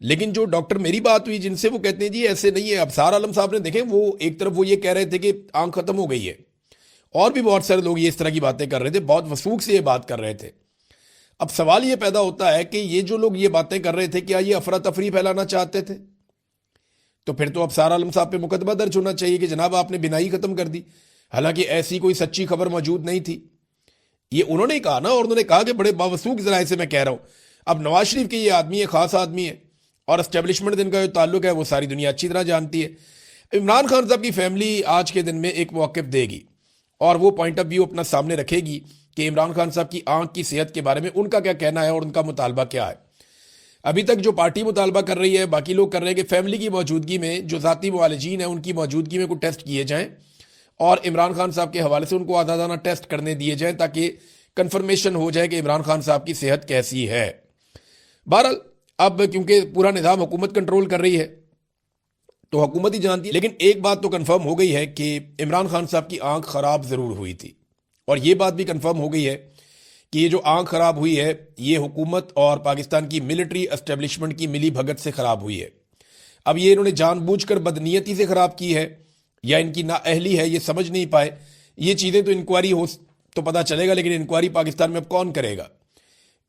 لیکن جو ڈاکٹر میری بات ہوئی جن سے، وہ کہتے ہیں جی ایسے نہیں ہے. ابصار عالم صاحب نے دیکھیں، وہ ایک طرف وہ یہ کہہ رہے تھے کہ آنکھ ختم ہو گئی ہے، اور بھی بہت سارے لوگ یہ اس طرح کی باتیں کر رہے تھے، بہت وثوق سے یہ بات کر رہے تھے. اب سوال یہ پیدا ہوتا ہے کہ یہ جو لوگ یہ باتیں کر رہے تھے، کیا یہ افراتفری پھیلانا چاہتے تھے؟ تو پھر تو ابصار عالم صاحب پہ مقدمہ درج ہونا چاہیے کہ جناب آپ نے بینائی ختم کر دی، حالانکہ ایسی کوئی سچی خبر موجود نہیں تھی. یہ انہوں نے کہا نا، اور انہوں نے کہا کہ بڑے باوثوق ذرائع سے میں کہہ رہا ہوں. اب نواز شریف کے یہ آدمی ہے، خاص آدمی ہے، اور اسٹیبلشمنٹ دن کا جو تعلق ہے وہ ساری دنیا اچھی طرح جانتی ہے. عمران خان صاحب کی فیملی آج کے دن میں ایک موقف دے گی اور وہ پوائنٹ آف ویو اپنا سامنے رکھے گی کہ عمران خان صاحب کی آنکھ کی صحت کے بارے میں ان کا کیا کہنا ہے اور ان کا مطالبہ کیا ہے. ابھی تک جو پارٹی مطالبہ کر رہی ہے، باقی لوگ کر رہے ہیں کہ فیملی کی موجودگی میں جو ذاتی معالجین ہیں ان کی موجودگی میں کوئی ٹیسٹ کیے جائیں اور عمران خان صاحب کے حوالے سے ان کو آزادانہ ٹیسٹ کرنے دیے جائیں تاکہ کنفرمیشن ہو جائے کہ عمران خان صاحب کی صحت کیسی ہے. بہرحال اب کیونکہ پورا نظام حکومت کنٹرول کر رہی ہے تو حکومت ہی جانتی ہے، لیکن ایک بات تو کنفرم ہو گئی ہے کہ عمران خان صاحب کی آنکھ خراب ضرور ہوئی تھی، اور یہ بات بھی کنفرم ہو گئی ہے کہ یہ جو آنکھ خراب ہوئی ہے یہ حکومت اور پاکستان کی ملٹری اسٹیبلشمنٹ کی ملی بھگت سے خراب ہوئی ہے. اب یہ انہوں نے جان بوجھ کر بدنیتی سے خراب کی ہے یا ان کی نااہلی ہے، یہ سمجھ نہیں پائے. یہ چیزیں تو انکوائری ہو تو پتہ چلے گا، لیکن انکوائری پاکستان میں اب کون کرے گا؟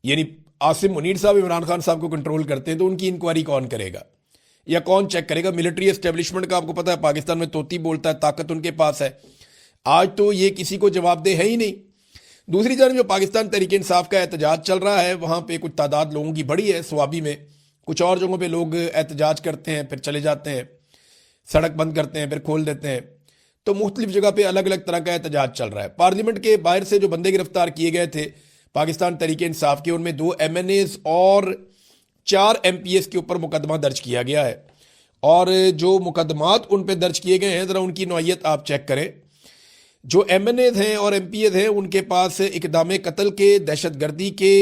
یعنی عاصم منیر صاحب عمران خان صاحب کو کنٹرول کرتے ہیں تو ان کی انکوائری کون کرے گا یا کون چیک کرے گا؟ ملٹری اسٹیبلشمنٹ کا آپ کو پتہ ہے پاکستان میں طوطی بولتا ہے، طاقت ان کے پاس ہے. آج تو یہ کسی کو جواب دہ ہے ہی نہیں. دوسری جانب جو پاکستان تحریک انصاف کا احتجاج چل رہا ہے وہاں پہ کچھ تعداد لوگوں کی بڑی ہے سوابی میں، کچھ اور جگہوں پہ لوگ احتجاج کرتے ہیں پھر چلے جاتے ہیں، سڑک بند کرتے ہیں پھر کھول دیتے ہیں. تو مختلف جگہ پہ الگ الگ طرح کا احتجاج چل رہا ہے. پارلیمنٹ کے باہر سے جو بندے گرفتار کیے گئے تھے پاکستان تحریک انصاف کے، ان میں 2 MNAs اور 4 MPs کے اوپر مقدمہ درج کیا گیا ہے. اور جو مقدمات ان پہ درج کیے گئے ہیں ذرا ان کی نوعیت آپ چیک کریں. جو MNAs ہیں اور MPs ہیں ان کے پاس اقدام قتل کے، دہشت گردی کے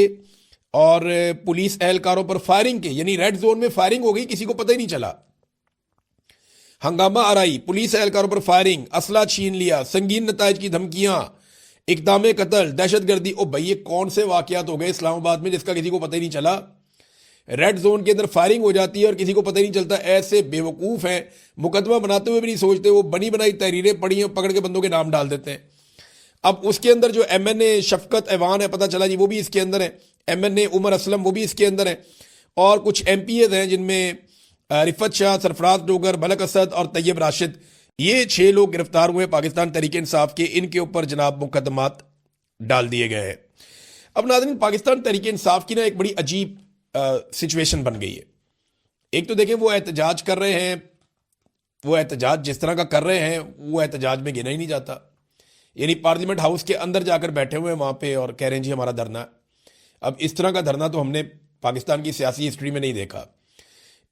اور پولیس اہلکاروں پر فائرنگ کے، یعنی ریڈ زون میں فائرنگ ہو گئی، کسی کو پتہ ہی نہیں چلا، ہنگامہ آرائی، پولیس اہلکاروں پر فائرنگ، اسلحہ چھین لیا، سنگین نتائج کی دھمکیاں، اقدام قتل، دہشت گردی. او بھائی یہ کون سے واقعات ہو گئے اسلام آباد میں جس کا کسی کو پتہ ہی نہیں چلا؟ ریڈ زون کے اندر فائرنگ ہو جاتی ہے اور کسی کو پتہ ہی نہیں چلتا. ایسے بیوقوف ہیں، مقدمہ بناتے ہوئے بھی نہیں سوچتے، وہ بنی بنائی تحریریں پڑھی ہیں پکڑ کے بندوں کے نام ڈال دیتے ہیں. اب اس کے اندر جو MNA شفقت ایوان ہے، پتہ چلا جی وہ بھی اس کے اندر ہے، MNA عمر اسلم وہ بھی اس کے اندر ہے، اور کچھ MPs ہیں جن میں رفت شاہ، سرفراز ڈوگر، ملک اسد اور طیب راشد. یہ 6 لوگ گرفتار ہوئے پاکستان تحریک انصاف کے، ان کے اوپر جناب مقدمات ڈال دیے گئے ہیں. اب ناظرین پاکستان تحریک انصاف کی نا ایک بڑی عجیب سچویشن بن گئی ہے. ایک تو دیکھیں وہ احتجاج کر رہے ہیں، وہ احتجاج جس طرح کا کر رہے ہیں وہ احتجاج میں گنا ہی نہیں جاتا. یعنی پارلیمنٹ ہاؤس کے اندر جا کر بیٹھے ہوئے ہیں وہاں پہ اور کہہ رہے ہیں جی ہمارا دھرنا. اب اس طرح کا دھرنا تو ہم نے پاکستان کی سیاسی ہسٹری میں نہیں دیکھا.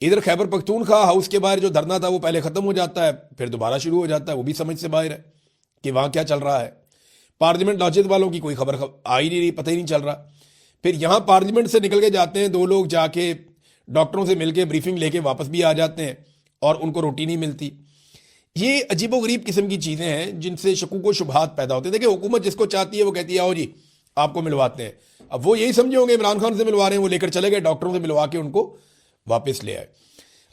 ادھر خیبر پختونخوا ہاؤس کے باہر جو دھرنا تھا وہ پہلے ختم ہو جاتا ہے پھر دوبارہ شروع ہو جاتا ہے، وہ بھی سمجھ سے باہر ہے کہ وہاں کیا چل رہا ہے. پارلیمنٹ لاجد والوں کی کوئی خبر آ ہی نہیں رہی، پتہ ہی نہیں چل رہا. پھر یہاں پارلیمنٹ سے نکل کے جاتے ہیں 2 لوگ، جا کے ڈاکٹروں سے مل کے بریفنگ لے کے واپس بھی آ جاتے ہیں اور ان کو روٹی نہیں ملتی. یہ عجیب و غریب قسم کی چیزیں ہیں جن سے شکوک و شبہات پیدا ہوتے ہیں. دیکھیں حکومت جس کو چاہتی ہے وہ کہتی ہے آؤ جی آپ کو ملواتے ہیں. اب وہ یہی سمجھے ہوں گے عمران خان سے ملوا رہے ہیں، وہ لے کر چلے گئے، ڈاکٹروں سے ملوا کے ان کو واپس لے آئے.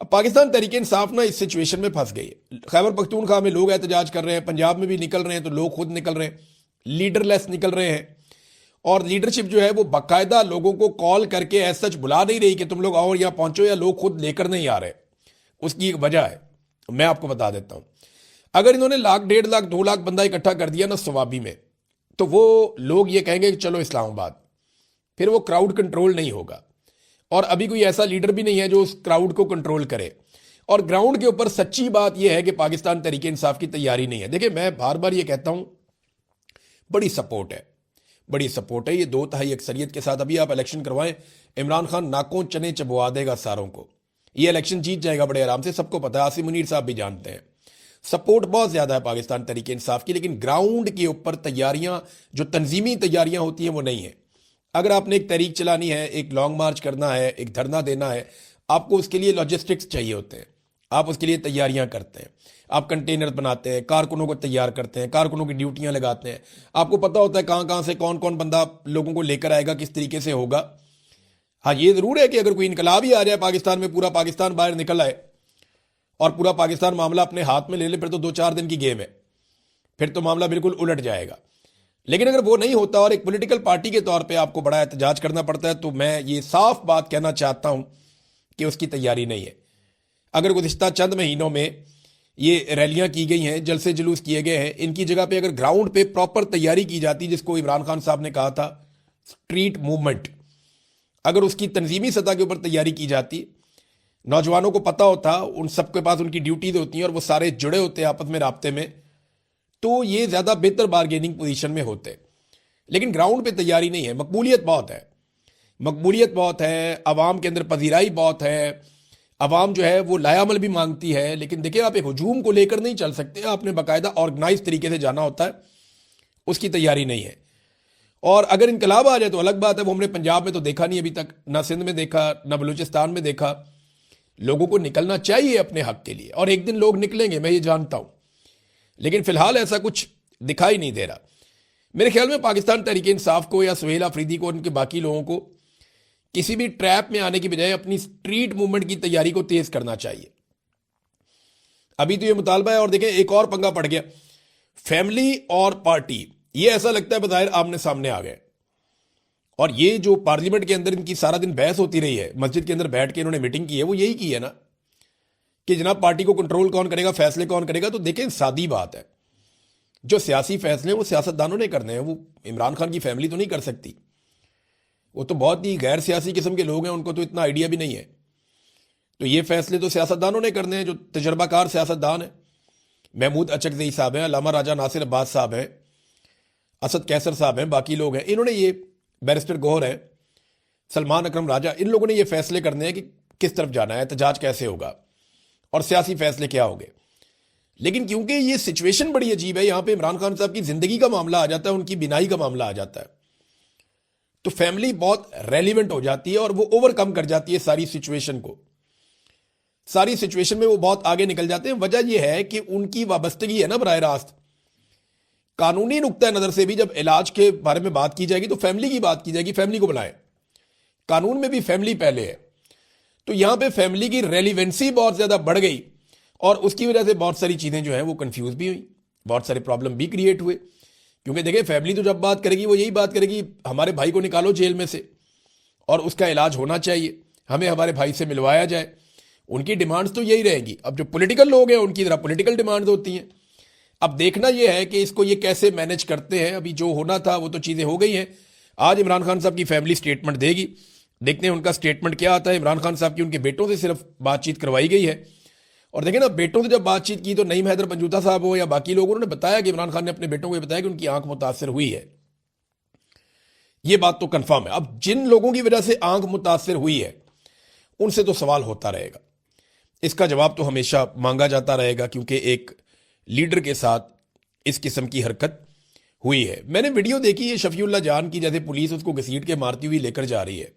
اب پاکستان تحریک انصاف نا اس سچویشن میں پھنس گئی ہے. خیبر پختونخوا میں لوگ احتجاج کر رہے ہیں، پنجاب میں بھی نکل رہے ہیں تو لوگ خود نکل رہے ہیں، لیڈر لیس نکل رہے ہیں. اور لیڈرشپ جو ہے وہ باقاعدہ لوگوں کو کال کر کے ایسا سچ بلا نہیں رہی کہ تم لوگ آؤ یہاں پہنچو، یا لوگ خود لے کر نہیں آ رہے. اس کی ایک وجہ ہے، میں آپ کو بتا دیتا ہوں. اگر انہوں نے 1,00,000 1,50,000 2 لاکھ بندہ اکٹھا کر دیا نا سوابی میں تو وہ لوگ یہ کہیں گے کہ چلو اسلام آباد، پھر وہ کراؤڈ کنٹرول نہیں ہوگا. اور ابھی کوئی ایسا لیڈر بھی نہیں ہے جو اس کراؤڈ کو کنٹرول کرے. اور گراؤنڈ کے اوپر سچی بات یہ ہے کہ پاکستان تحریک انصاف کی تیاری نہیں ہے. دیکھیں میں بار بار یہ کہتا ہوں بڑی سپورٹ ہے، بڑی سپورٹ ہے. یہ 2/3 اکثریت کے ساتھ ابھی آپ الیکشن کروائیں، عمران خان ناکوں چنے چبوا دے گا ساروں کو. یہ الیکشن جیت جائے گا بڑے آرام سے، سب کو پتہ ہے، عاصم منیر صاحب بھی جانتے ہیں. سپورٹ بہت زیادہ ہے پاکستان تحریک انصاف کی، لیکن گراؤنڈ کے اوپر تیاریاں، جو تنظیمی تیاریاں ہوتی ہیں وہ نہیں ہیں. اگر آپ نے ایک تحریک چلانی ہے، ایک لانگ مارچ کرنا ہے، ایک دھرنا دینا ہے، آپ کو اس کے لیے لاجسٹکس چاہیے ہوتے ہیں. آپ اس کے لیے تیاریاں کرتے ہیں، آپ کنٹینر بناتے ہیں، کارکنوں کو تیار کرتے ہیں، کارکنوں کی ڈیوٹیاں لگاتے ہیں. آپ کو پتہ ہوتا ہے کہاں کہاں سے کون کون بندہ لوگوں کو لے کر آئے گا، کس طریقے سے ہوگا. ہاں یہ ضرور ہے کہ اگر کوئی انقلاب ہی آ جائے پاکستان میں، پورا پاکستان باہر نکل آئے اور پورا پاکستان معاملہ اپنے ہاتھ میں لے لے، پھر تو 2-4 دن کی گیم ہے، پھر تو معاملہ بالکل الٹ جائے گا. لیکن اگر وہ نہیں ہوتا اور ایک پولیٹیکل پارٹی کے طور پہ آپ کو بڑا احتجاج کرنا پڑتا ہے، تو میں یہ صاف بات کہنا چاہتا ہوں کہ اس کی تیاری نہیں ہے. اگر گزشتہ چند مہینوں میں یہ ریلیاں کی گئی ہیں، جلسے جلوس کیے گئے ہیں، ان کی جگہ پہ اگر گراؤنڈ پہ پراپر تیاری کی جاتی، جس کو عمران خان صاحب نے کہا تھا اسٹریٹ موومنٹ، اگر اس کی تنظیمی سطح کے اوپر تیاری کی جاتی، نوجوانوں کو پتہ ہوتا، ان سب کے پاس ان کی ڈیوٹیز ہوتی ہیں اور وہ سارے جڑے ہوتے ہیں آپس میں رابطے میں، تو یہ زیادہ بہتر بارگیننگ پوزیشن میں ہوتے. لیکن گراؤنڈ پہ تیاری نہیں ہے. مقبولیت بہت ہے، عوام کے اندر پذیرائی بہت ہے، عوام جو ہے وہ لایا عمل بھی مانگتی ہے. لیکن دیکھیں آپ ایک ہجوم کو لے کر نہیں چل سکتے، آپ نے باقاعدہ آرگنائز طریقے سے جانا ہوتا ہے، اس کی تیاری نہیں ہے. اور اگر انقلاب آ جائے تو الگ بات ہے، وہ ہم نے پنجاب میں تو دیکھا نہیں ابھی تک، نہ سندھ میں دیکھا، نہ بلوچستان میں دیکھا. لوگوں کو نکلنا چاہیے اپنے حق کے لیے، اور ایک دن لوگ نکلیں گے، میں یہ جانتا ہوں. لیکن فی الحال ایسا کچھ دکھائی نہیں دے رہا. میرے خیال میں پاکستان تحریک انصاف کو یا سہیل آفریدی کو اور ان کے باقی لوگوں کو کسی بھی ٹریپ میں آنے کی بجائے اپنی اسٹریٹ موومنٹ کی تیاری کو تیز کرنا چاہیے. ابھی تو یہ مطالبہ ہے، اور دیکھیں ایک اور پنگا پڑ گیا، فیملی اور پارٹی، یہ ایسا لگتا ہے بظاہر آمنے سامنے آ گئے. اور یہ جو پارلیمنٹ کے اندر ان کی سارا دن بحث ہوتی رہی ہے، مسجد کے اندر بیٹھ کے انہوں نے میٹنگ کی ہے، وہ یہی کی ہے نا کہ جناب پارٹی کو کنٹرول کون کرے گا، فیصلے کون کرے گا. تو دیکھیں سادی بات ہے، جو سیاسی فیصلے ہیں وہ سیاستدانوں نے کرنے ہیں، وہ عمران خان کی فیملی تو نہیں کر سکتی. وہ تو بہت ہی غیر سیاسی قسم کے لوگ ہیں، ان کو تو اتنا آئیڈیا بھی نہیں ہے. تو یہ فیصلے تو سیاستدانوں نے کرنے ہیں، جو تجربہ کار سیاستدان ہیں. محمود اچکزئی صاحب ہیں، علامہ راجہ ناصر عباس صاحب ہیں، اسد کیسر صاحب ہیں، باقی لوگ ہیں. انہوں نے یہ بیرسٹر گوہر ہیں، سلمان اکرم راجہ، ان لوگوں نے یہ فیصلے کرنے ہیں کہ کس طرف جانا ہے، احتجاج کیسے ہوگا اور سیاسی فیصلے کیا ہوں گے. لیکن کیونکہ یہ سچویشن بڑی عجیب ہے، یہاں پہ عمران خان صاحب کی زندگی کا معاملہ آ جاتا ہے، ان کی بینائی کا معاملہ آ جاتا ہے، تو فیملی بہت ریلیونٹ ہو جاتی ہے اور وہ اوور کم کر جاتی ہے ساری سچویشن کو. ساری سچویشن میں وہ بہت آگے نکل جاتے ہیں. وجہ یہ ہے کہ ان کی وابستگی ہے نا براہ راست قانونی نقطۂ نظر سے بھی. جب علاج کے بارے میں بات کی جائے گی تو فیملی کی بات کی جائے گی، فیملی کو بلائیں. قانون میں بھی فیملی پہلے ہے، تو یہاں پہ فیملی کی ریلیونسی بہت زیادہ بڑھ گئی، اور اس کی وجہ سے بہت ساری چیزیں جو ہیں وہ کنفیوز بھی ہوئیں، بہت سارے پرابلم بھی کریٹ ہوئے. کیونکہ دیکھیں فیملی تو جب بات کرے گی وہ یہی بات کرے گی ہمارے بھائی کو نکالو جیل میں سے اور اس کا علاج ہونا چاہیے، ہمیں ہمارے بھائی سے ملوایا جائے. ان کی ڈیمانڈز تو یہی رہیں گی. اب جو پولیٹیکل لوگ ہیں ان کی ذرا پولیٹیکل ڈیمانڈز ہوتی ہیں. اب دیکھنا یہ ہے کہ اس کو یہ کیسے مینج کرتے ہیں. ابھی جو ہونا تھا وہ تو چیزیں ہو گئی ہیں. آج عمران خان صاحب کی فیملی سٹیٹمنٹ دے گی، دیکھتے ہیں ان کا سٹیٹمنٹ کیا آتا ہے. عمران خان صاحب کی ان کے بیٹوں سے صرف بات چیت کروائی گئی ہے، اور دیکھیں نا بیٹوں سے جب بات چیت کی تو نعیم حیدر پنجوتا صاحب ہو یا باقی لوگ، انہوں نے بتایا کہ عمران خان نے اپنے بیٹوں کو یہ بتایا کہ ان کی آنکھ متاثر ہوئی ہے. یہ بات تو کنفرم ہے. اب جن لوگوں کی وجہ سے آنکھ متاثر ہوئی ہے ان سے تو سوال ہوتا رہے گا، اس کا جواب تو ہمیشہ مانگا جاتا رہے گا، کیونکہ ایک لیڈر کے ساتھ اس قسم کی حرکت ہوئی ہے. میں نے ویڈیو دیکھی ہے شفیع اللہ جان کی، جیسے پولیس اس کو گھسیٹ کے مارتی ہوئی لے کر جا رہی ہے.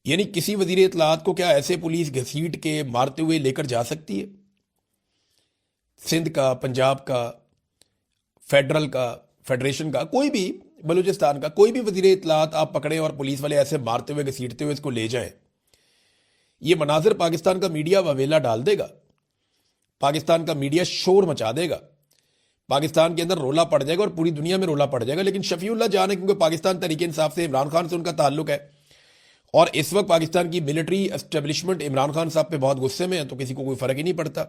یعنی کسی وزیر اطلاعات کو کیا ایسے پولیس گھسیٹ کے مارتے ہوئے لے کر جا سکتی ہے؟ سندھ کا، پنجاب کا، فیڈرل کا، فیڈریشن کا، کوئی بھی، بلوچستان کا کوئی بھی وزیر اطلاعات آپ پکڑیں اور پولیس والے ایسے مارتے ہوئے گھسیٹتے ہوئے اس کو لے جائیں، یہ مناظر پاکستان کا میڈیا واویلا ڈال دے گا، پاکستان کا میڈیا شور مچا دے گا، پاکستان کے اندر رولا پڑ جائے گا اور پوری دنیا میں رولا پڑ جائے گا. لیکن شفیع اللہ جان ہے، کیونکہ پاکستان تحریک انصاف سے عمران خان سے ان کا تعلق ہے، اور اس وقت پاکستان کی ملٹری اسٹیبلشمنٹ عمران خان صاحب پہ بہت غصے میں ہے، تو کسی کو کوئی فرق ہی نہیں پڑتا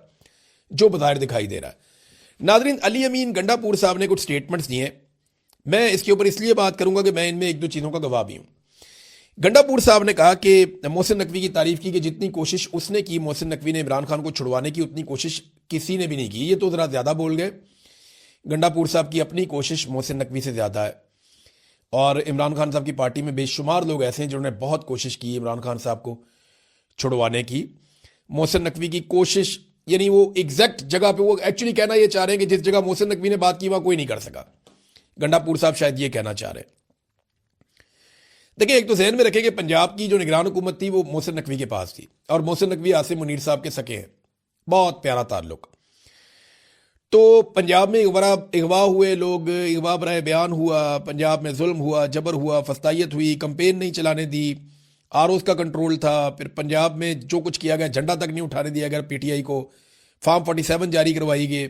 جو بظاہر دکھائی دے رہا ہے. ناظرین، علی امین گنڈا پور صاحب نے کچھ سٹیٹمنٹس دیے ہیں، میں اس کے اوپر اس لیے بات کروں گا کہ میں ان میں ایک دو چیزوں کا گواہ بھی ہوں. گنڈا پور صاحب نے کہا کہ محسن نقوی کی تعریف کی کہ جتنی کوشش اس نے کی محسن نقوی نے عمران خان کو چھڑوانے کی، اتنی کوشش کسی نے بھی نہیں کی. یہ تو ذرا زیادہ بول گئے. گنڈا پور صاحب کی اپنی کوشش محسن نقوی سے زیادہ ہے، اور عمران خان صاحب کی پارٹی میں بے شمار لوگ ایسے ہیں جنہوں نے بہت کوشش کی عمران خان صاحب کو چھڑوانے کی. محسن نقوی کی کوشش یعنی وہ ایگزیکٹ جگہ پہ، وہ ایکچولی کہنا یہ چاہ رہے ہیں کہ جس جگہ محسن نقوی نے بات کی وہاں کوئی نہیں کر سکا. گنڈا پور صاحب شاید یہ کہنا چاہ رہے ہیں. دیکھیں ایک تو ذہن میں رکھیں کہ پنجاب کی جو نگران حکومت تھی وہ محسن نقوی کے پاس تھی، اور محسن نقوی عاصم منیر صاحب کے سکے ہیں، بہت پیارا تعلق. تو پنجاب میں اغوا ہوئے لوگ، اغوا برائے بیان ہوا، پنجاب میں ظلم ہوا، جبر ہوا، فسطائیت ہوئی، کمپین نہیں چلانے دی، ROs کا کنٹرول تھا. پھر پنجاب میں جو کچھ کیا گیا, جھنڈا تک نہیں اٹھانے دیا گیا PTI کو, فارم 47 جاری کروائی گئی.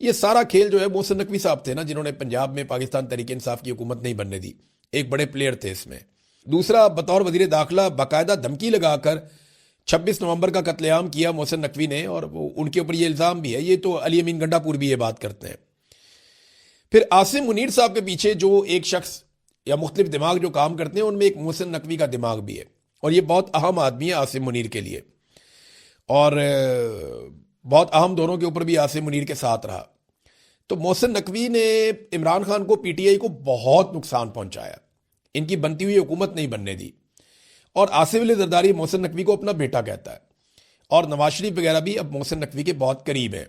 یہ سارا کھیل جو ہے محسن نقوی صاحب تھے نا, جنہوں نے پنجاب میں پاکستان تحریک انصاف کی حکومت نہیں بننے دی. ایک بڑے پلیئر تھے اس میں. دوسرا, بطور وزیر داخلہ باقاعدہ دھمکی لگا کر 26 نومبر کا قتل عام کیا محسن نقوی نے, اور ان کے اوپر یہ الزام بھی ہے. یہ تو علی امین گنڈا پور بھی یہ بات کرتے ہیں. پھر عاصم منیر صاحب کے پیچھے جو ایک شخص یا مختلف دماغ جو کام کرتے ہیں, ان میں ایک محسن نقوی کا دماغ بھی ہے, اور یہ بہت اہم آدمی ہے عاصم منیر کے لیے, اور بہت اہم دوروں کے اوپر بھی عاصم منیر کے ساتھ رہا. تو محسن نقوی نے عمران خان کو PTI کو بہت نقصان پہنچایا, ان کی بنتی ہوئی حکومت نہیں بننے دی. اور آصف علی زرداری محسن نقوی کو اپنا بیٹا کہتا ہے, اور نواز شریف وغیرہ بھی اب محسن نقوی کے بہت قریب ہیں.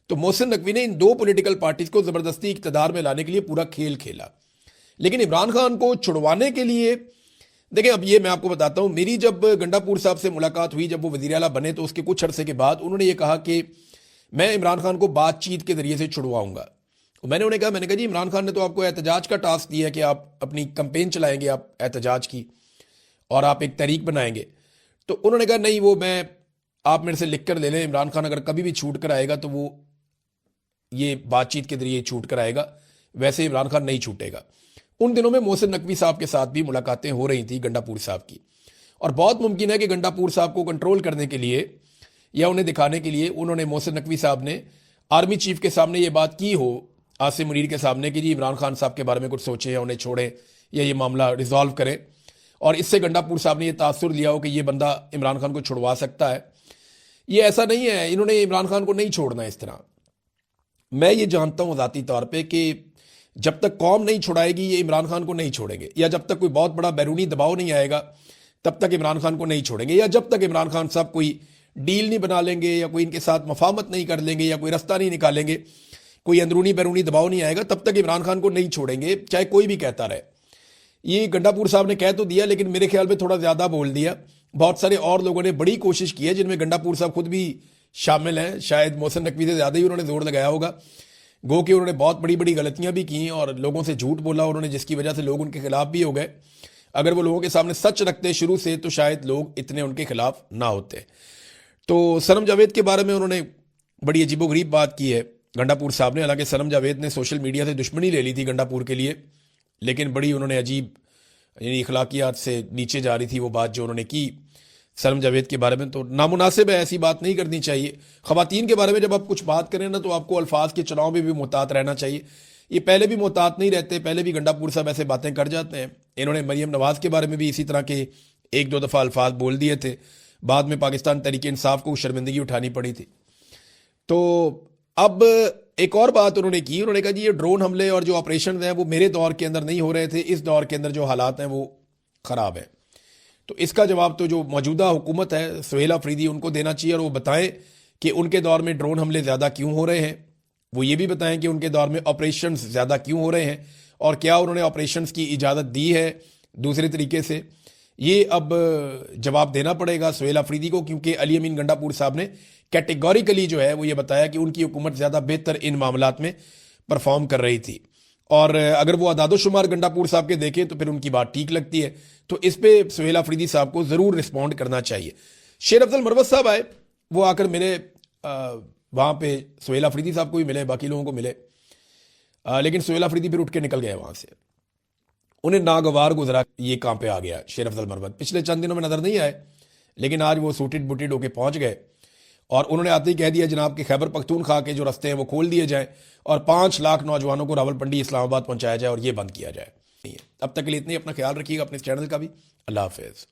تو محسن نقوی نے ان دو پولیٹیکل پارٹیز کو زبردستی اقتدار میں لانے کے لیے پورا کھیل کھیلا. لیکن عمران خان کو چھڑوانے کے لیے, دیکھیں اب یہ میں آپ کو بتاتا ہوں, میری جب گنڈا پور صاحب سے ملاقات ہوئی جب وہ وزیر اعلیٰ بنے, تو اس کے کچھ عرصے کے بعد انہوں نے یہ کہا کہ میں عمران خان کو بات چیت کے ذریعے سے چھڑواؤں گا. میں نے انہیں کہا جی عمران خان نے تو آپ کو احتجاج کا ٹاسک دیا کہ آپ اپنی کمپین چلائیں گے, آپ احتجاج کی, اور آپ ایک تحریک بنائیں گے. تو انہوں نے کہا نہیں, وہ میں آپ میرے سے لکھ کر لے لیں, عمران خان اگر کبھی بھی چھوٹ کر آئے گا تو وہ یہ بات چیت کے ذریعے چھوٹ کر آئے گا, ویسے عمران خان نہیں چھوٹے گا. ان دنوں میں محسن نقوی صاحب کے ساتھ بھی ملاقاتیں ہو رہی تھیں گنڈا پور صاحب کی, اور بہت ممکن ہے کہ گنڈا پور صاحب کو کنٹرول کرنے کے لیے یا انہیں دکھانے کے لیے انہوں نے محسن نقوی صاحب نے آرمی چیف کے سامنے یہ بات کی ہو, عاصم منیر کے سامنے, کہ جی عمران خان صاحب کے بارے میں کچھ سوچیں یا انہیں چھوڑیں یا یہ معاملہ ریزالو کریں. اور اس سے گنڈا پور صاحب نے یہ تاثر لیا ہو کہ یہ بندہ عمران خان کو چھڑوا سکتا ہے. یہ ایسا نہیں ہے, انہوں نے عمران خان کو نہیں چھوڑنا اس طرح. میں یہ جانتا ہوں ذاتی طور پہ کہ جب تک قوم نہیں چھڑائے گی یہ عمران خان کو نہیں چھوڑیں گے, یا جب تک کوئی بہت بڑا بیرونی دباؤ نہیں آئے گا تب تک عمران خان کو نہیں چھوڑیں گے, یا جب تک عمران خان صاحب کوئی ڈیل نہیں بنا لیں گے یا کوئی ان کے ساتھ مفاہمت نہیں کر لیں گے یا کوئی رستہ نہیں نکالیں گے, کوئی اندرونی بیرونی دباؤ نہیں آئے گا, تب تک عمران خان کو نہیں چھوڑیں گے, چاہے کوئی بھی کہتا رہے. یہ گنڈا پور صاحب نے کہہ تو دیا, لیکن میرے خیال میں تھوڑا زیادہ بول دیا. بہت سارے اور لوگوں نے بڑی کوشش کی ہے, جن میں گنڈا پور صاحب خود بھی شامل ہیں, شاید محسن نقوی سے زیادہ ہی انہوں نے زور لگایا ہوگا. گو کہ انہوں نے بہت بڑی بڑی غلطیاں بھی کی اور لوگوں سے جھوٹ بولا انہوں نے, جس کی وجہ سے لوگ ان کے خلاف بھی ہو گئے. اگر وہ لوگوں کے سامنے سچ رکھتے شروع سے تو شاید لوگ اتنے ان کے خلاف نہ ہوتے. تو سنم جاوید کے بارے میں انہوں نے بڑی عجیب و غریب بات کی ہے گنڈا پور صاحب نے. حالانکہ سنم جاوید نے سوشل میڈیا سے دشمنی لے لی تھی گنڈا پور کے لیے, لیکن بڑی انہوں نے عجیب, یعنی اخلاقیات سے نیچے جا رہی تھی وہ بات جو انہوں نے کی سنم جاوید کے بارے میں. تو نامناسب ہے, ایسی بات نہیں کرنی چاہیے. خواتین کے بارے میں جب آپ کچھ بات کریں نا تو آپ کو الفاظ کے چناؤ میں بھی محتاط رہنا چاہیے. یہ پہلے بھی محتاط نہیں رہتے, پہلے بھی گنڈا پور صاحب ایسے باتیں کر جاتے ہیں. انہوں نے مریم نواز کے بارے میں بھی اسی طرح کے ایک دو دفعہ الفاظ بول دیے تھے, بعد میں پاکستان تحریک انصاف کو شرمندگی اٹھانی پڑی تھی. تو اب ایک اور بات انہوں نے کی, انہوں نے کہا جی یہ ڈرون حملے اور جو آپریشن ہیں وہ میرے دور کے اندر نہیں ہو رہے تھے, اس دور کے اندر جو حالات ہیں وہ خراب ہیں. تو اس کا جواب تو جو موجودہ حکومت ہے سہیل آفریدی ان کو دینا چاہیے, اور وہ بتائیں کہ ان کے دور میں ڈرون حملے زیادہ کیوں ہو رہے ہیں. وہ یہ بھی بتائیں کہ ان کے دور میں آپریشنز زیادہ کیوں ہو رہے ہیں, اور کیا انہوں نے آپریشنز کی اجازت دی ہے دوسرے طریقے سے. یہ اب جواب دینا پڑے گا سہیل آفریدی کو, کیونکہ علی امین گنڈا پور صاحب نے کیٹیگوریکلی جو ہے وہ یہ بتایا کہ ان کی حکومت زیادہ بہتر ان معاملات میں پرفارم کر رہی تھی. اور اگر وہ اعداد و شمار گنڈا پور صاحب کے دیکھیں تو پھر ان کی بات ٹھیک لگتی ہے. تو اس پہ سہیل آفریدی صاحب کو ضرور رسپونڈ کرنا چاہیے. شیر افضل مروت صاحب آئے, وہ آ کر ملے, وہاں پہ سہیل آفریدی صاحب کو بھی ملے, باقی لوگوں کو ملے, لیکن سہیل آفریدی پھر اٹھ کے نکل گئے وہاں سے. انہیں ناگوار گزرا یہ کام پہ آ گیا شیر افضل مروت. پچھلے چند دنوں میں نظر نہیں آئے, لیکن آج وہ سوٹڈ بوٹڈ ہو کے پہنچ گئے, اور انہوں نے آتے ہی کہہ دیا جناب کہ خیبر پختونخوا کے جو رستے ہیں وہ کھول دیے جائیں اور 5 لاکھ نوجوانوں کو راولپنڈی اسلام آباد پہنچایا جائے اور یہ بند کیا جائے. اب تک کے لیے اتنی, اپنا خیال رکھیے گا, اپنے چینل کا بھی. اللہ حافظ.